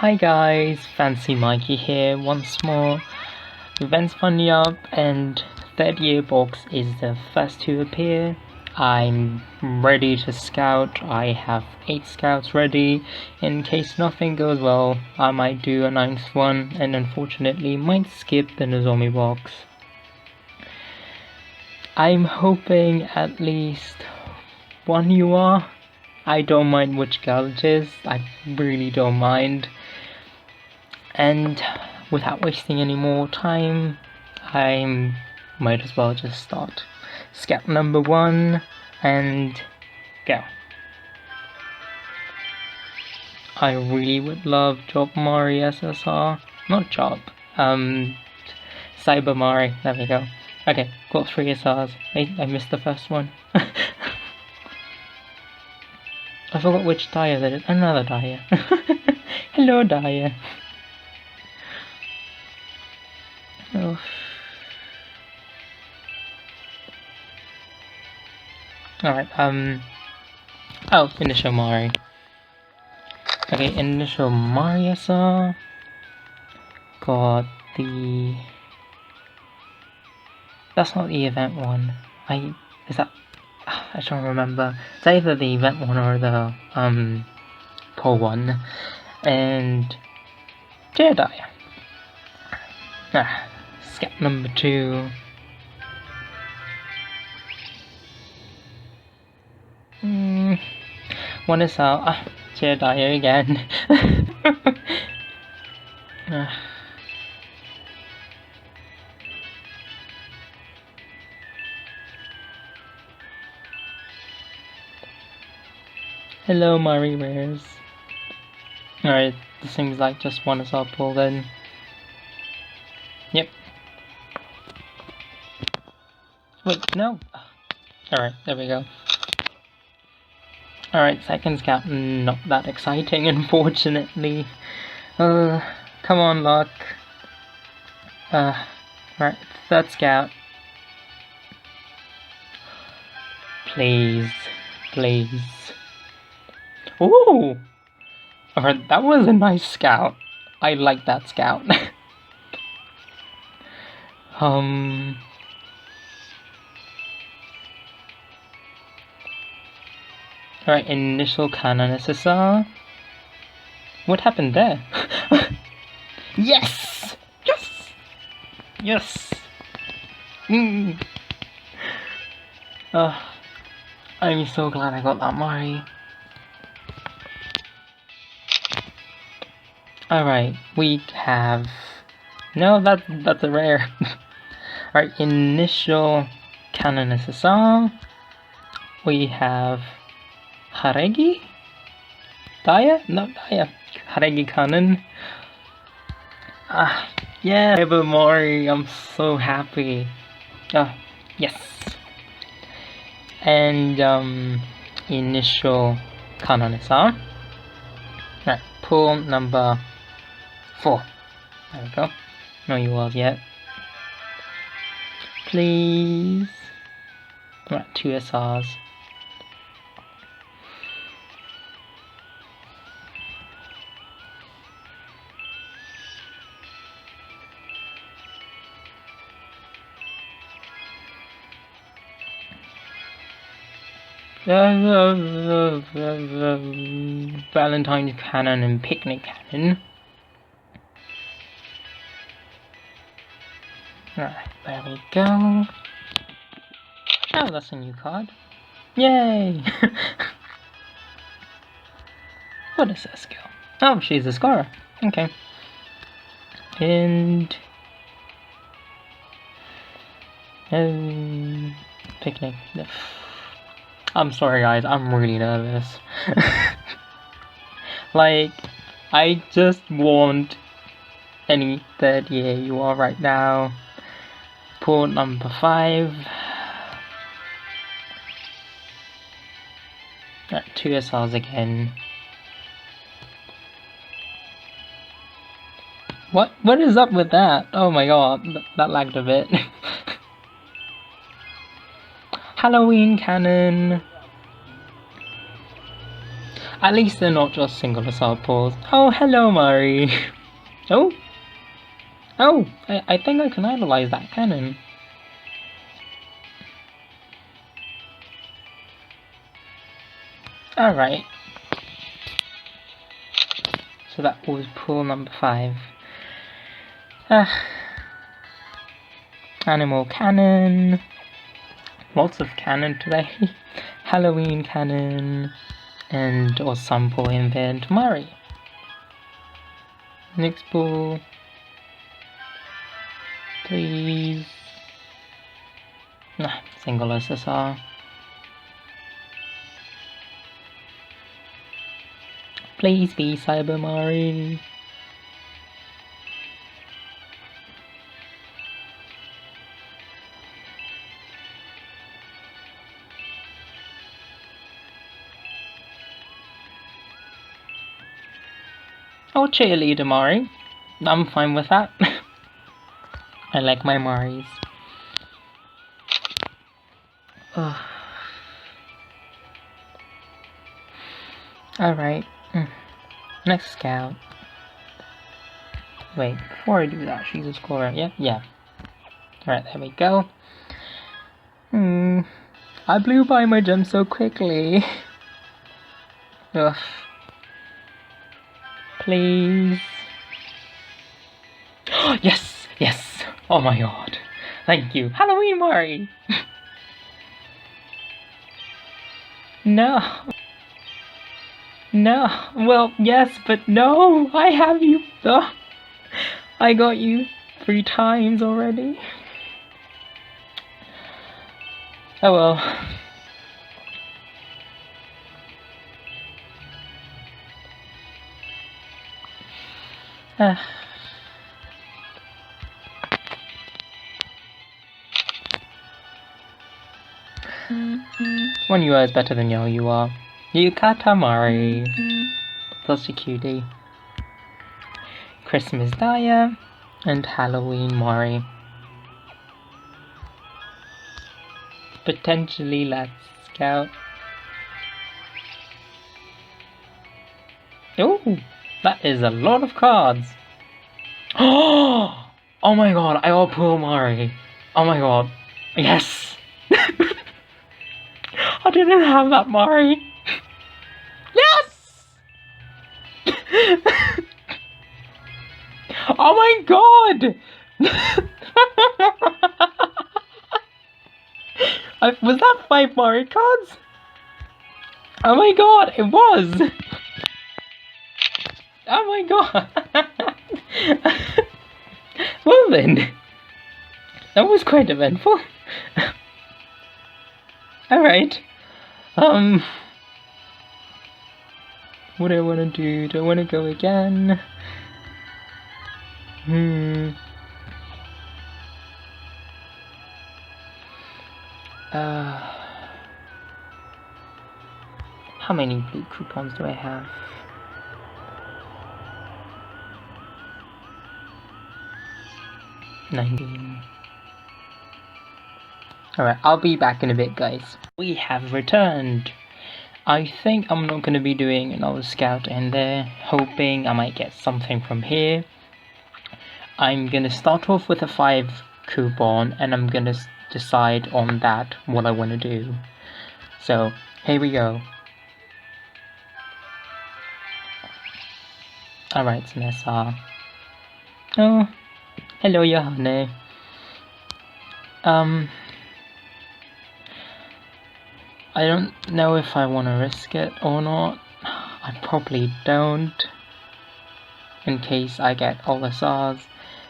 Hi guys, FancyMikey here once more. Events finally up and third year box is the first to appear. I'm ready to scout. I have 8 scouts ready. In case nothing goes well, I might do a 9th one and unfortunately might skip the Nozomi box. I'm hoping at least one you are. I don't mind which girl it is, I really don't mind. And without wasting any more time, I might as well just start. Scout number 1 and go. I really would love Job Mari SSR. Not Job, Cyber Mari, there we go. Okay, got 3 SRs. I missed the first one. I forgot which Dia that is. Another Dia. Hello, Dia. Oh. Alright, oh, initial Mari. Okay, initial Mari I saw. Got the... That's not the event one. Is that... I don't remember. It's either the event one or the, poll one. And... Jedi. Scout number 2. One is out. Jedi again. Hello, Mari Rares. Alright, this seems like just one is up pull then. Yep. Wait, no. Alright, there we go. Alright, second scout, not that exciting, unfortunately. Come on, luck. Right, third scout. Please, please. Ooh! Alright, that was a nice scout. I like that scout. Alright, initial Kanan SSR. What happened there? Yes! Yes! Yes! I'm so glad I got that Mari. Alright, we have... No, that's a rare. Alright, initial Kanan SSR. We have... Haregi Dia? No, Dia. Haregi Kanan. Yeah, Vday Mari, I'm so happy. Yes. And, initial Kanan SR. Right, pull number 4. There we go. No ULs yet. Please. Right, 2 SRs. Valentine's Kanan and Picnic Kanan. Alright, there we go. Oh, that's a new card. Yay! What is that skill? Oh, she's a scorer. Okay. And... Picnic. I'm sorry guys, I'm really nervous. Like, I just want any third year you are right now. Pull number 5. Right, 2 SRs again. What is up with that? Oh my god, that lagged a bit. Halloween Kanan. At least they're not just single assault. Oh, hello, Mari. Oh, I think I can idolize that Kanan. Alright. So that was pool number 5. Animal Kanan. Lots of Kanan today. Halloween Kanan. And or some pool event Mari. Next pool. Please. Nah, single SSR. Please be Cyber Mari. Oh, cheerleader Mari. I'm fine with that. I like my Maris. Alright. Next scout. Wait, before I do that, she's a scorer. Yeah. Alright, there we go. I blew by my gem so quickly. Ugh. Please. Yes! Oh my god. Thank you. Halloween Mari! No. Well, yes, but no! I have you. I got you 3 times already. Oh well. One you are is better than you are. Yukata Mari. Such a cutie. Christmas Dia and Halloween Mari. Potentially let's scout. Oh, that is a lot of cards. Oh my god, I got poor Mari. Oh my god. Yes! I didn't have that Mari. Yes! Oh my god! Was that 5 Mari cards? Oh my god, it was! Oh my god! Well then, that was quite eventful. Alright. What do I want to do? Do I want to go again? How many blue coupons do I have? $19. Alright, I'll be back in a bit, guys. We have returned. I think I'm not going to be doing another scout in there, hoping I might get something from here. I'm going to start off with a 5 coupon, and I'm going to decide on that what I want to do. So, here we go. Alright, it's an SR. Oh, hello, Yahane. I don't know if I want to risk it or not. I probably don't, in case I get all the SRs.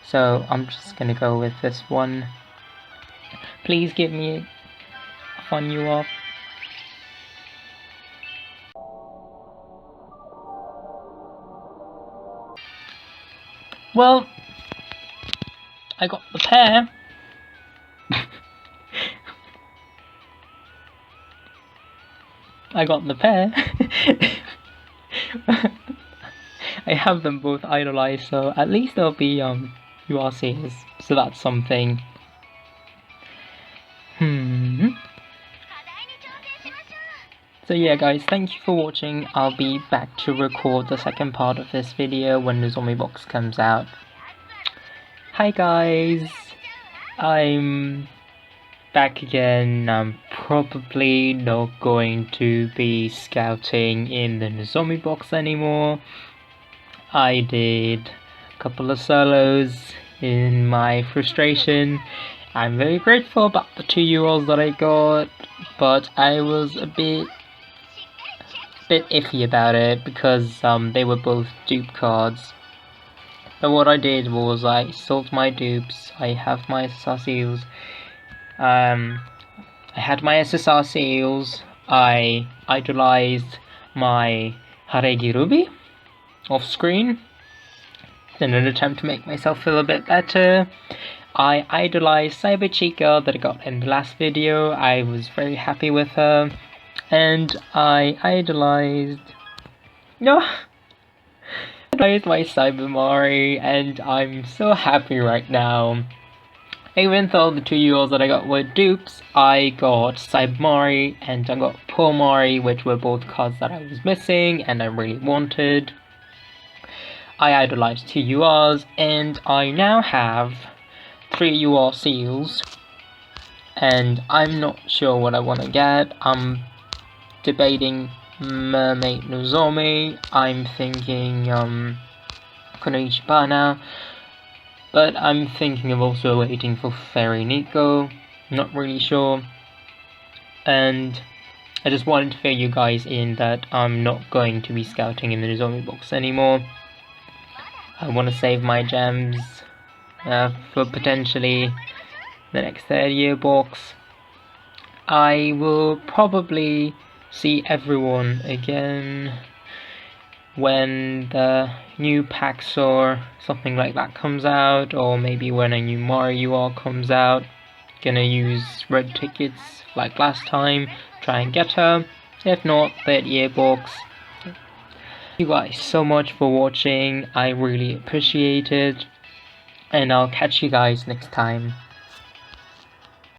So I'm just gonna go with this one. Please give me a fun you up. Well, I got the pair. I got the pair. I have them both idolized, so at least they'll be URCs, so that's something. So yeah guys, thank you for watching. I'll be back to record the second part of this video when the zombie box comes out. Hi guys, I'm back again. I'm probably not going to be scouting in the zombie box anymore. I did a couple of solos in my frustration. I'm very grateful about the 2 euros that I got, but I was a bit iffy about it because they were both dupe cards. But what I did was I sold my dupes. I have my SSR seals. I had my SSR seals. I idolized my Haregi Ruby off screen in an attempt to make myself feel a bit better. I idolized Cyber Chica that I got in the last video. I was very happy with her. And I idolized my Vday Mari, and I'm so happy right now. Even though the 2 euros that I got were dupes, I got Vday Mari and I got Poor Mari, which were both cards that I was missing and I really wanted. I idolized 2 URs, and I now have 3 UR seals, and I'm not sure what I want to get. I'm debating Mermaid Nozomi. I'm thinking Konoichibana, but I'm thinking of also waiting for Fairy Nico. Not really sure. And I just wanted to fill you guys in that I'm not going to be scouting in the zombie box anymore. I want to save my gems for potentially the next 3rd year box. I will probably see everyone again when the new packs or something like that comes out, or maybe when a new Mario UR comes out. Gonna use red tickets like last time, try and get her. If not, 3rd year box. Thank you guys so much for watching. I really appreciate it, and I'll catch you guys next time.